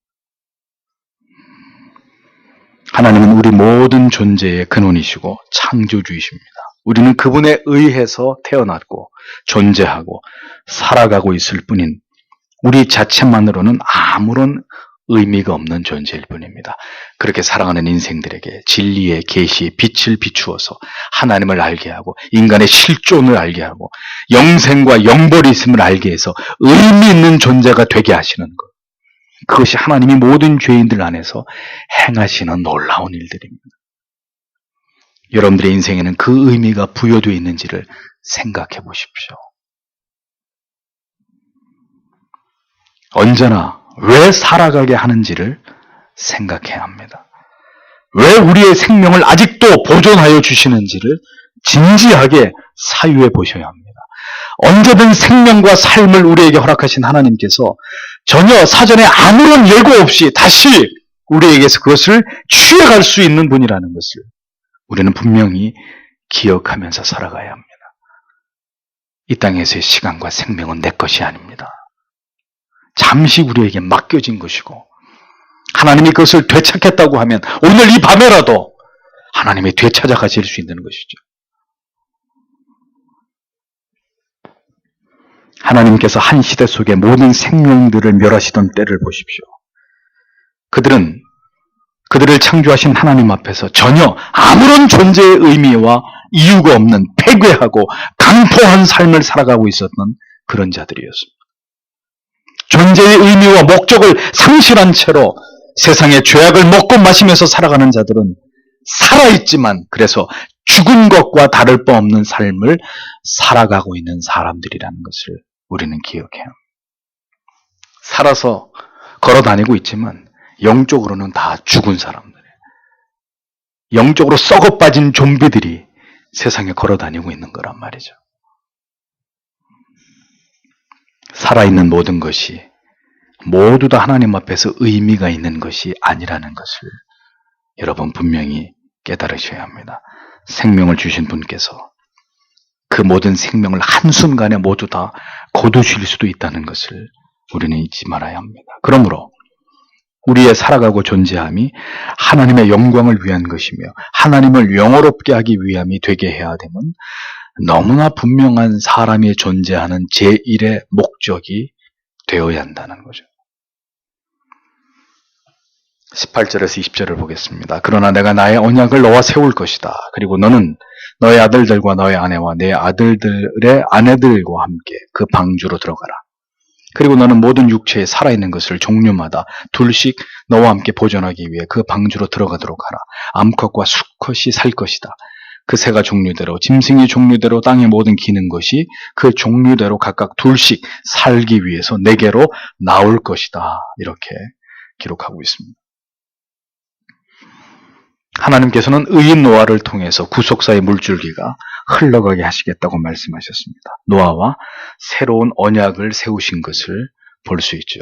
하나님은 우리 모든 존재의 근원이시고 창조주이십니다. 우리는 그분에 의해서 태어났고 존재하고 살아가고 있을 뿐인 우리 자체만으로는 아무런 의미가 없는 존재일 뿐입니다. 그렇게 살아가는 인생들에게 진리의 계시, 빛을 비추어서 하나님을 알게 하고 인간의 실존을 알게 하고 영생과 영벌이 있음을 알게 해서 의미 있는 존재가 되게 하시는 것. 그것이 하나님이 모든 죄인들 안에서 행하시는 놀라운 일들입니다. 여러분들의 인생에는 그 의미가 부여되어 있는지를 생각해 보십시오. 언제나 왜 살아가게 하는지를 생각해야 합니다. 왜 우리의 생명을 아직도 보존하여 주시는지를 진지하게 사유해 보셔야 합니다. 언제든 생명과 삶을 우리에게 허락하신 하나님께서 전혀 사전에 아무런 예고 없이 다시 우리에게서 그것을 취해갈 수 있는 분이라는 것을 우리는 분명히 기억하면서 살아가야 합니다. 이 땅에서의 시간과 생명은 내 것이 아닙니다. 잠시 우리에게 맡겨진 것이고 하나님이 그것을 되찾겠다고 하면 오늘 이 밤에라도 하나님이 되찾아 가실 수 있는 것이죠. 하나님께서 한 시대 속에 모든 생명들을 멸하시던 때를 보십시오. 그들을 창조하신 하나님 앞에서 전혀 아무런 존재의 의미와 이유가 없는 폐괴하고 강포한 삶을 살아가고 있었던 그런 자들이었습니다. 존재의 의미와 목적을 상실한 채로 세상의 죄악을 먹고 마시면서 살아가는 자들은 살아있지만 그래서 죽은 것과 다를 바 없는 삶을 살아가고 있는 사람들이라는 것을 우리는 기억해야 합니다. 살아서 걸어 다니고 있지만 영적으로는 다 죽은 사람들이에요. 영적으로 썩어 빠진 좀비들이 세상에 걸어 다니고 있는 거란 말이죠. 살아있는 모든 것이 모두 다 하나님 앞에서 의미가 있는 것이 아니라는 것을 여러분 분명히 깨달으셔야 합니다. 생명을 주신 분께서 그 모든 생명을 한순간에 모두 다 거두실 수도 있다는 것을 우리는 잊지 말아야 합니다. 그러므로 우리의 살아가고 존재함이 하나님의 영광을 위한 것이며 하나님을 영화롭게 하기 위함이 되게 해야 되면 너무나 분명한 사람이 존재하는 제1의 목적이 되어야 한다는 거죠. 18절에서 20절을 보겠습니다. 그러나 내가 나의 언약을 너와 세울 것이다. 그리고 너는 너의 아들들과 너의 아내와 내 아들들의 아내들과 함께 그 방주로 들어가라. 그리고 너는 모든 육체에 살아있는 것을 종류마다 둘씩 너와 함께 보존하기 위해 그 방주로 들어가도록 하라. 암컷과 수컷이 살 것이다. 그 새가 종류대로 짐승의 종류대로 땅의 모든 기는 것이 그 종류대로 각각 둘씩 살기 위해서 내게로 나올 것이다. 이렇게 기록하고 있습니다. 하나님께서는 의인 노아를 통해서 구속사의 물줄기가 흘러가게 하시겠다고 말씀하셨습니다. 노아와 새로운 언약을 세우신 것을 볼 수 있죠.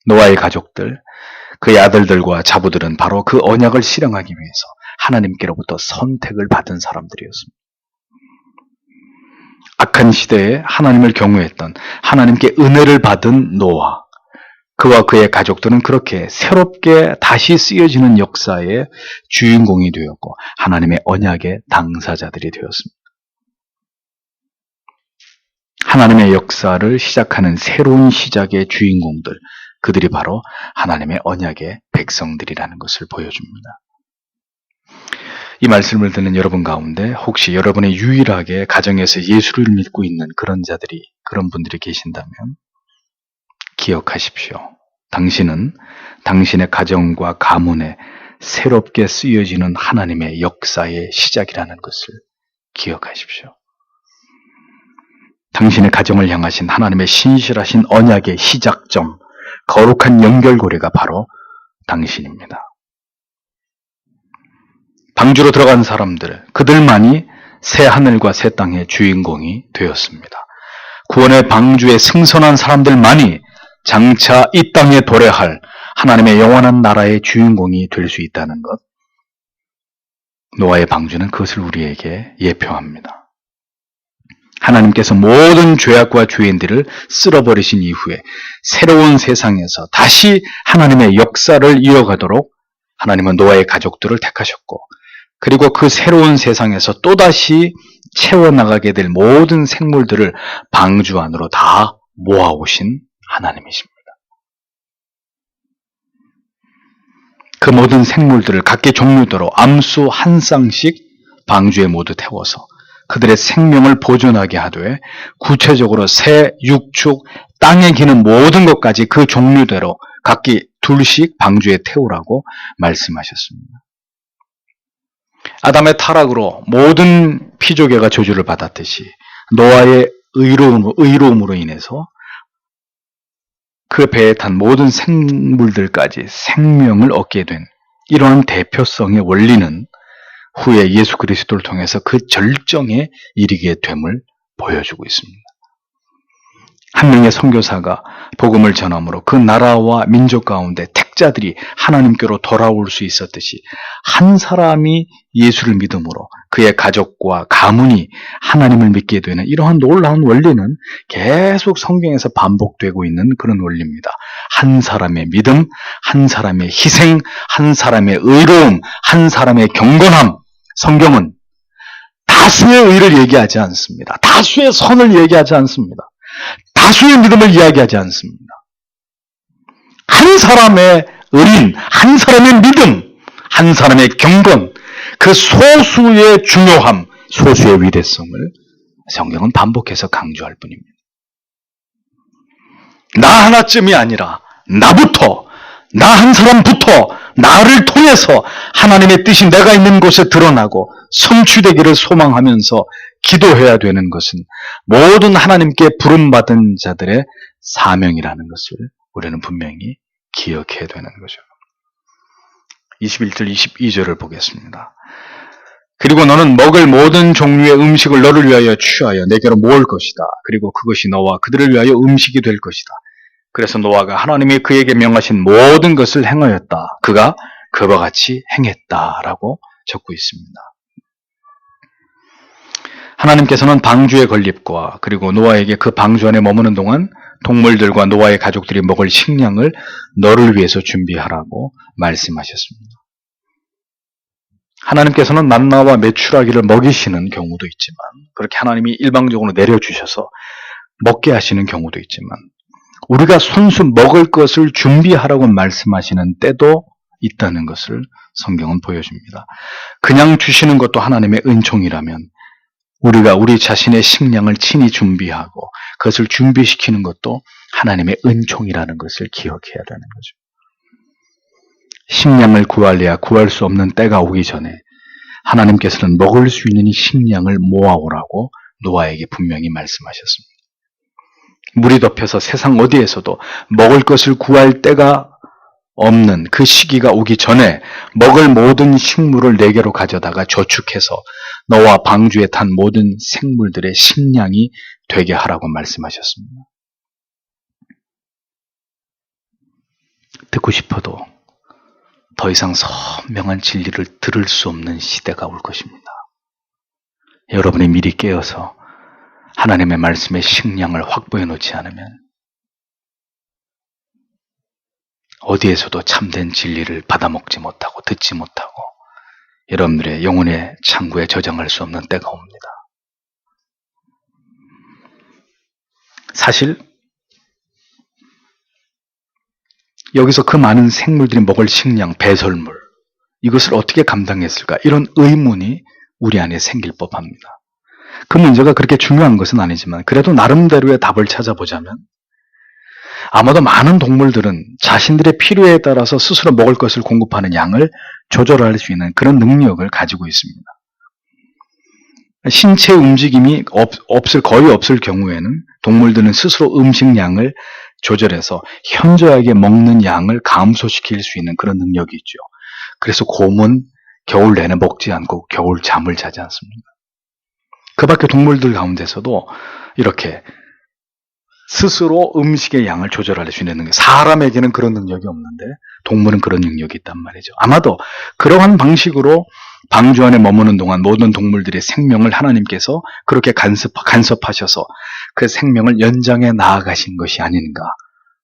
노아의 가족들, 그의 아들들과 자부들은 바로 그 언약을 실행하기 위해서 하나님께로부터 선택을 받은 사람들이었습니다. 악한 시대에 하나님을 경외했던 하나님께 은혜를 받은 노아, 그와 그의 가족들은 그렇게 새롭게 다시 쓰여지는 역사의 주인공이 되었고 하나님의 언약의 당사자들이 되었습니다. 하나님의 역사를 시작하는 새로운 시작의 주인공들, 그들이 바로 하나님의 언약의 백성들이라는 것을 보여줍니다. 이 말씀을 듣는 여러분 가운데 혹시 여러분의 유일하게 가정에서 예수를 믿고 있는 그런 자들이, 그런 분들이 계신다면 기억하십시오. 당신은 당신의 가정과 가문에 새롭게 쓰여지는 하나님의 역사의 시작이라는 것을 기억하십시오. 당신의 가정을 향하신 하나님의 신실하신 언약의 시작점, 거룩한 연결고리가 바로 당신입니다. 방주로 들어간 사람들, 그들만이 새 하늘과 새 땅의 주인공이 되었습니다. 구원의 방주에 승선한 사람들만이 장차 이 땅에 도래할 하나님의 영원한 나라의 주인공이 될 수 있다는 것. 노아의 방주는 그것을 우리에게 예표합니다. 하나님께서 모든 죄악과 죄인들을 쓸어버리신 이후에 새로운 세상에서 다시 하나님의 역사를 이어가도록 하나님은 노아의 가족들을 택하셨고, 그리고 그 새로운 세상에서 또다시 채워나가게 될 모든 생물들을 방주 안으로 다 모아오신 하나님이십니다. 그 모든 생물들을 각기 종류대로 암수 한 쌍씩 방주에 모두 태워서 그들의 생명을 보존하게 하되, 구체적으로 새, 육축, 땅에 기는 모든 것까지 그 종류대로 각기 둘씩 방주에 태우라고 말씀하셨습니다. 아담의 타락으로 모든 피조개가 저주를 받았듯이 노아의 의로움으로 인해서 그 배에 탄 모든 생물들까지 생명을 얻게 된 이러한 대표성의 원리는 후에 예수 그리스도를 통해서 그 절정에 이르게 됨을 보여주고 있습니다. 한 명의 선교사가 복음을 전함으로 그 나라와 민족 가운데 택자들이 하나님께로 돌아올 수 있었듯이 한 사람이 예수를 믿음으로 그의 가족과 가문이 하나님을 믿게 되는 이러한 놀라운 원리는 계속 성경에서 반복되고 있는 그런 원리입니다. 한 사람의 믿음, 한 사람의 희생, 한 사람의 의로움, 한 사람의 경건함. 성경은 다수의 의를 얘기하지 않습니다. 다수의 선을 얘기하지 않습니다. 다수의 믿음을 이야기하지 않습니다. 한 사람의 의인, 한 사람의 믿음, 한 사람의 경건, 그 소수의 중요함, 소수의 위대성을 성경은 반복해서 강조할 뿐입니다. 나 하나쯤이 아니라 나부터, 나 한 사람부터 나를 통해서 하나님의 뜻이 내가 있는 곳에 드러나고 성취되기를 소망하면서 기도해야 되는 것은 모든 하나님께 부름받은 자들의 사명이라는 것을 우리는 분명히 기억해야 되는 거죠. 21절, 22절을 보겠습니다. 그리고 너는 먹을 모든 종류의 음식을 너를 위하여 취하여 내게로 모을 것이다. 그리고 그것이 너와 그들을 위하여 음식이 될 것이다. 그래서 노아가 하나님이 그에게 명하신 모든 것을 행하였다. 그가 그와 같이 행했다라고 적고 있습니다. 하나님께서는 방주의 건립과 그리고 노아에게 그 방주 안에 머무는 동안 동물들과 노아의 가족들이 먹을 식량을 너를 위해서 준비하라고 말씀하셨습니다. 하나님께서는 만나와 메추라기를 먹이시는 경우도 있지만 그렇게 하나님이 일방적으로 내려주셔서 먹게 하시는 경우도 있지만 우리가 손수 먹을 것을 준비하라고 말씀하시는 때도 있다는 것을 성경은 보여줍니다. 그냥 주시는 것도 하나님의 은총이라면 우리가 우리 자신의 식량을 친히 준비하고 그것을 준비시키는 것도 하나님의 은총이라는 것을 기억해야 되는 거죠. 식량을 구하려야 구할 수 없는 때가 오기 전에 하나님께서는 먹을 수 있는 식량을 모아오라고 노아에게 분명히 말씀하셨습니다. 물이 덮여서 세상 어디에서도 먹을 것을 구할 때가 없는 그 시기가 오기 전에 먹을 모든 식물을 내게로 가져다가 저축해서 너와 방주에 탄 모든 생물들의 식량이 되게 하라고 말씀하셨습니다. 듣고 싶어도 더 이상 선명한 진리를 들을 수 없는 시대가 올 것입니다. 여러분이 미리 깨어서 하나님의 말씀의 식량을 확보해 놓지 않으면 어디에서도 참된 진리를 받아먹지 못하고 듣지 못하고 여러분들의 영혼의 창고에 저장할 수 없는 때가 옵니다. 사실 여기서 그 많은 생물들이 먹을 식량, 배설물 이것을 어떻게 감당했을까? 이런 의문이 우리 안에 생길 법합니다. 그 문제가 그렇게 중요한 것은 아니지만 그래도 나름대로의 답을 찾아보자면 아마도 많은 동물들은 자신들의 필요에 따라서 스스로 먹을 것을 공급하는 양을 조절할 수 있는 그런 능력을 가지고 있습니다. 신체 움직임이 거의 없을 경우에는 동물들은 스스로 음식량을 조절해서 현저하게 먹는 양을 감소시킬 수 있는 그런 능력이 있죠. 그래서 곰은 겨울 내내 먹지 않고 겨울 잠을 자지 않습니다. 그 밖에 동물들 가운데서도 이렇게 스스로 음식의 양을 조절할 수 있는 능력, 사람에게는 그런 능력이 없는데 동물은 그런 능력이 있단 말이죠. 아마도 그러한 방식으로 방주 안에 머무는 동안 모든 동물들의 생명을 하나님께서 그렇게 간섭하셔서 그 생명을 연장해 나아가신 것이 아닌가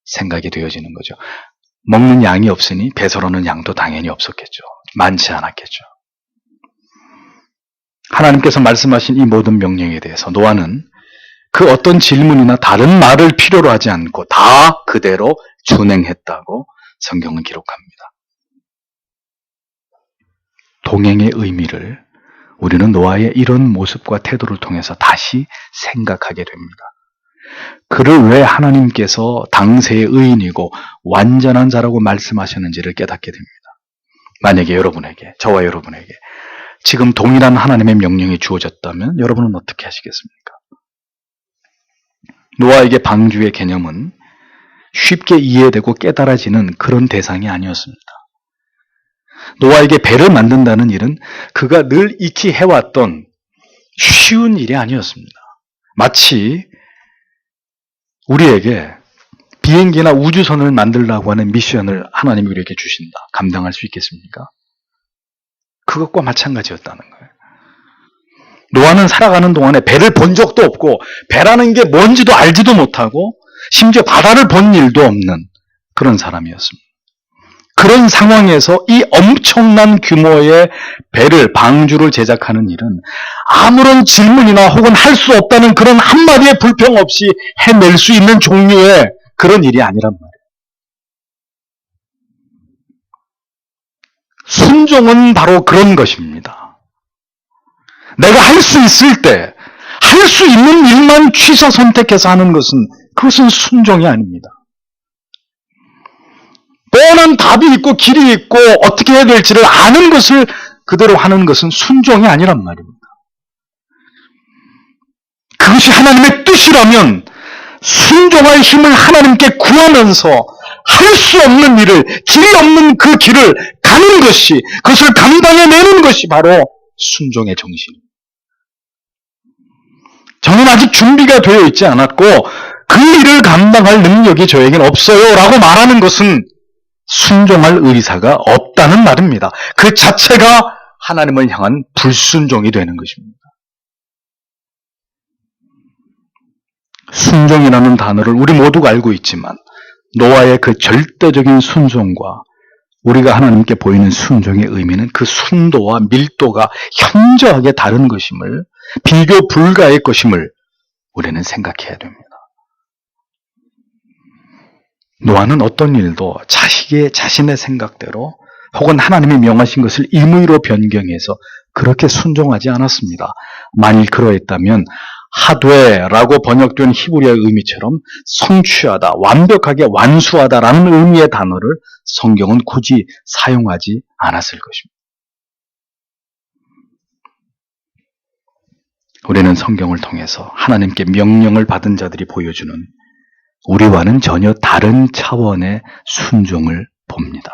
생각이 되어지는 거죠. 먹는 양이 없으니 배설하는 양도 당연히 없었겠죠. 많지 않았겠죠. 하나님께서 말씀하신 이 모든 명령에 대해서 노아는 그 어떤 질문이나 다른 말을 필요로 하지 않고 다 그대로 준행했다고 성경은 기록합니다. 동행의 의미를 우리는 노아의 이런 모습과 태도를 통해서 다시 생각하게 됩니다. 그를 왜 하나님께서 당세의 의인이고 완전한 자라고 말씀하셨는지를 깨닫게 됩니다. 만약에 여러분에게, 저와 여러분에게 지금 동일한 하나님의 명령이 주어졌다면 여러분은 어떻게 하시겠습니까? 노아에게 방주의 개념은 쉽게 이해되고 깨달아지는 그런 대상이 아니었습니다. 노아에게 배를 만든다는 일은 그가 늘 익히 해왔던 쉬운 일이 아니었습니다. 마치 우리에게 비행기나 우주선을 만들라고 하는 미션을 하나님이 우리에게 주신다. 감당할 수 있겠습니까? 그것과 마찬가지였다는 거예요. 노아는 살아가는 동안에 배를 본 적도 없고 배라는 게 뭔지도 알지도 못하고 심지어 바다를 본 일도 없는 그런 사람이었습니다. 그런 상황에서 이 엄청난 규모의 배를, 방주를 제작하는 일은 아무런 질문이나 혹은 할 수 없다는 그런 한마디의 불평 없이 해낼 수 있는 종류의 그런 일이 아니란 말이에요. 순종은 바로 그런 것입니다. 내가 할 수 있을 때, 할 수 있는 일만 취사 선택해서 하는 그것은 순종이 아닙니다. 뻔한 답이 있고 길이 있고 어떻게 해야 될지를 아는 것을 그대로 하는 것은 순종이 아니란 말입니다. 그것이 하나님의 뜻이라면 순종할 힘을 하나님께 구하면서 할 수 없는 일을, 길이 없는 그 길을 가는 것이, 그것을 감당해내는 것이 바로 순종의 정신입니다. 저는 아직 준비가 되어 있지 않았고 그 일을 감당할 능력이 저에겐 없어요 라고 말하는 것은 순종할 의사가 없다는 말입니다. 그 자체가 하나님을 향한 불순종이 되는 것입니다. 순종이라는 단어를 우리 모두가 알고 있지만 노아의 그 절대적인 순종과 우리가 하나님께 보이는 순종의 의미는 그 순도와 밀도가 현저하게 다른 것임을, 비교 불가의 것임을 우리는 생각해야 됩니다. 노아는 어떤 일도 자신의 생각대로 혹은 하나님이 명하신 것을 임의로 변경해서 그렇게 순종하지 않았습니다. 만일 그러했다면 하되라고 번역된 히브리어의 의미처럼 성취하다, 완벽하게 완수하다라는 의미의 단어를 성경은 굳이 사용하지 않았을 것입니다. 우리는 성경을 통해서 하나님께 명령을 받은 자들이 보여주는 우리와는 전혀 다른 차원의 순종을 봅니다.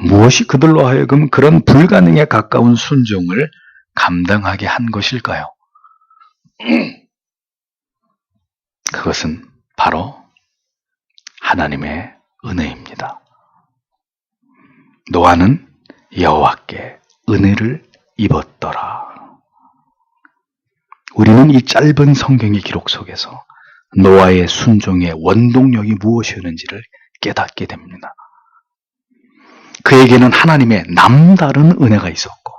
무엇이 그들로 하여금 그런 불가능에 가까운 순종을 감당하게 한 것일까요? 그것은 바로 하나님의 은혜입니다. 노아는 여호와께 은혜를 입었더라. 우리는 이 짧은 성경의 기록 속에서 노아의 순종의 원동력이 무엇이었는지를 깨닫게 됩니다. 그에게는 하나님의 남다른 은혜가 있었고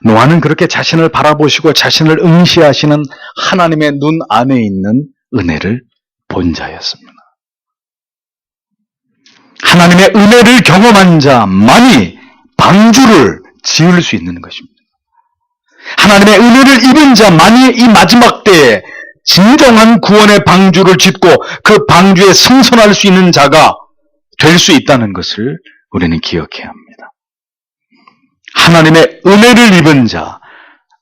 노아는 그렇게 자신을 바라보시고 자신을 응시하시는 하나님의 눈 안에 있는 은혜를 본 자였습니다. 하나님의 은혜를 경험한 자만이 방주를 지을 수 있는 것입니다. 하나님의 은혜를 입은 자만이 이 마지막 때에 진정한 구원의 방주를 짓고 그 방주에 승선할 수 있는 자가 될 수 있다는 것을 우리는 기억해야 합니다. 하나님의 은혜를 입은 자,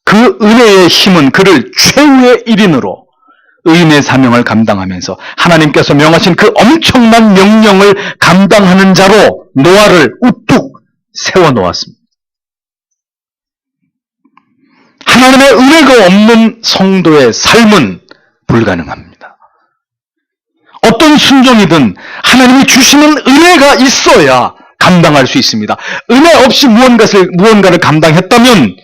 그 은혜의 힘은 그를 최후의 일인으로 의인의 사명을 감당하면서 하나님께서 명하신 그 엄청난 명령을 감당하는 자로 노아를 우뚝 세워놓았습니다. 하나님의 은혜가 없는 성도의 삶은 불가능합니다. 어떤 순종이든 하나님이 주시는 은혜가 있어야 감당할 수 있습니다. 은혜 없이 무언가를 감당했다면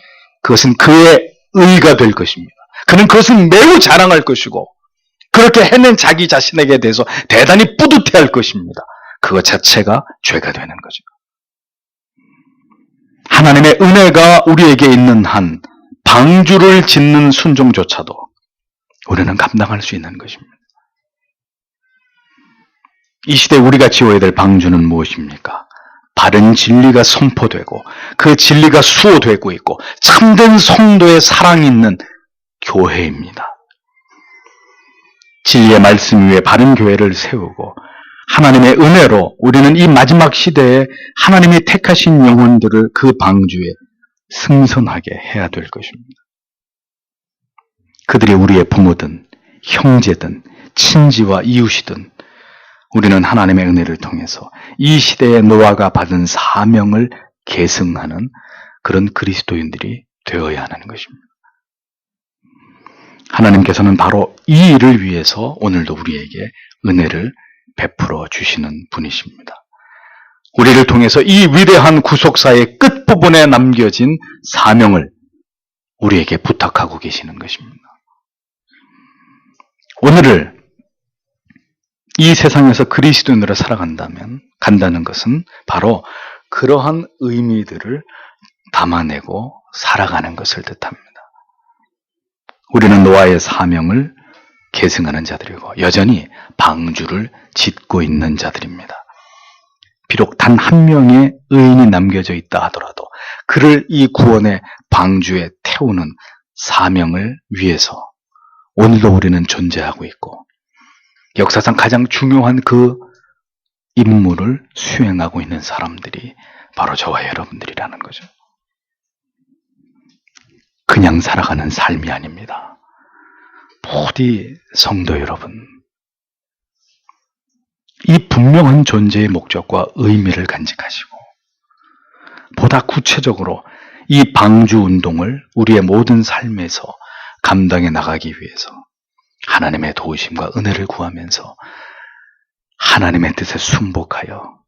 그것은 그의 의가 될 것입니다. 그는 그것은 매우 자랑할 것이고 그렇게 해낸 자기 자신에게 대해서 대단히 뿌듯해할 것입니다. 그것 자체가 죄가 되는 거죠. 하나님의 은혜가 우리에게 있는 한 방주를 짓는 순종조차도 우리는 감당할 수 있는 것입니다. 이 시대에 우리가 지어야 될 방주는 무엇입니까? 바른 진리가 선포되고 그 진리가 수호되고 있고 참된 성도의 사랑이 있는 교회입니다. 진리의 말씀 위에 바른 교회를 세우고 하나님의 은혜로 우리는 이 마지막 시대에 하나님이 택하신 영혼들을 그 방주에 승선하게 해야 될 것입니다. 그들이 우리의 부모든 형제든 친지와 이웃이든 우리는 하나님의 은혜를 통해서 이 시대에 노아가 받은 사명을 계승하는 그런 그리스도인들이 되어야 하는 것입니다. 하나님께서는 바로 이 일을 위해서 오늘도 우리에게 은혜를 베풀어 주시는 분이십니다. 우리를 통해서 이 위대한 구속사의 끝부분에 남겨진 사명을 우리에게 부탁하고 계시는 것입니다. 오늘을 이 세상에서 그리스도인으로 간다는 것은 바로 그러한 의미들을 담아내고 살아가는 것을 뜻합니다. 우리는 노아의 사명을 계승하는 자들이고 여전히 방주를 짓고 있는 자들입니다. 비록 단 한 명의 의인이 남겨져 있다 하더라도 그를 이 구원의 방주에 태우는 사명을 위해서 오늘도 우리는 존재하고 있고 역사상 가장 중요한 그 임무를 수행하고 있는 사람들이 바로 저와 여러분들이라는 거죠. 그냥 살아가는 삶이 아닙니다. 부디 성도 여러분, 이 분명한 존재의 목적과 의미를 간직하시고 보다 구체적으로 이 방주 운동을 우리의 모든 삶에서 감당해 나가기 위해서 하나님의 도우심과 은혜를 구하면서 하나님의 뜻에 순복하여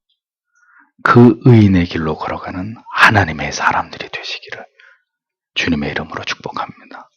그 의인의 길로 걸어가는 하나님의 사람들이 되시기를 주님의 이름으로 축복합니다.